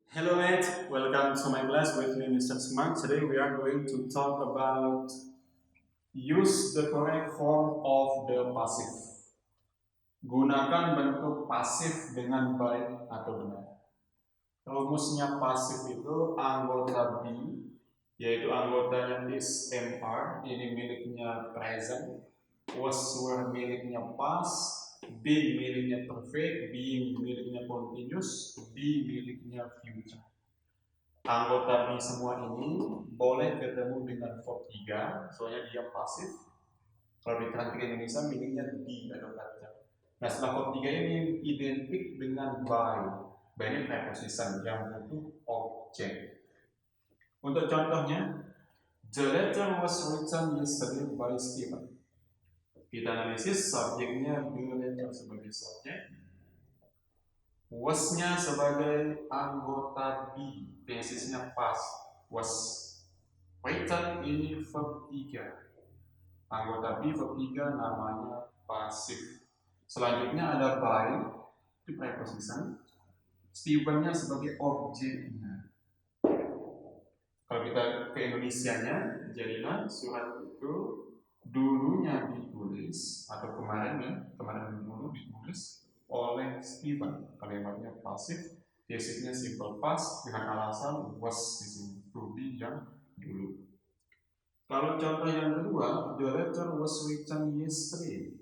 Hello mates, welcome to my class with me Mr. Sukman. Today we are going to talk about use the correct form of the passive. Gunakan bentuk pasif dengan baik atau benar. Rumusnya pasif itu anggota be, yaitu anggotanya is MR, ini miliknya present, was were miliknya past, be miliknya perfect, being miliknya continuous, be miliknya future. Anggota be semua ini boleh ketemu dengan verb 3, soalnya dia pasif. Kalau di transkripsi Indonesia miliknya be atau kata. Nah, setelah verb 3 ini identik dengan by. By ini preposition yang butuh objek. Untuk contohnya, the letter was written yesterday by Stephen. Kita analisis subjeknya the letter sebagai subjek, was-nya sebagai anggota be, tesisnya past, was written ini verb 3. Anggota be verb 3 namanya pasif. Selanjutnya ada by, itu preposition. Stephen-nya sebagai objeknya. Kalau kita ke Indonesianya, jadilah surat itu dulunya ditulis atau kemarin dulu ditulis oleh Stephen. Kalimatnya pasif, tesisnya simple past dengan alasan was di sini, to be yang dulu. Kalau contoh yang kedua, the letter was written yesterday.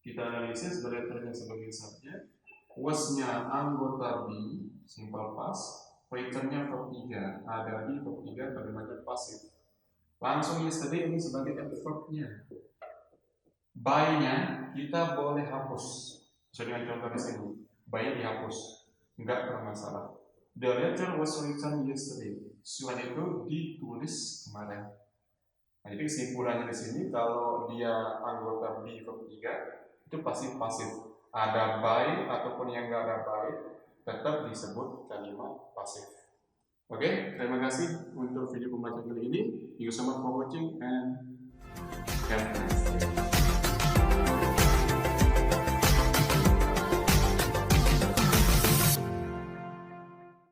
Kita analisis the letternya sebagai subjek, was-nya anggota be, simple past, written-nya verb 3, ada di verb 3 kalimatnya pasif. Langsung yesterday ini sebagai adverb-nya. By-nya kita boleh hapus. Sesuai dengan contoh di sini, by dihapus, enggak bermasalah. The letter was written yesterday. Surat itu ditulis kemarin. Nah, jadi kesimpulannya di sini kalau dia anggota be verb 3 itu pasti pasif. Ada by ataupun yang enggak ada by tetap disebut kalimat pasif. Oke, terima kasih untuk video pembelajaran kali ini. Thank you so much for watching and have a nice day.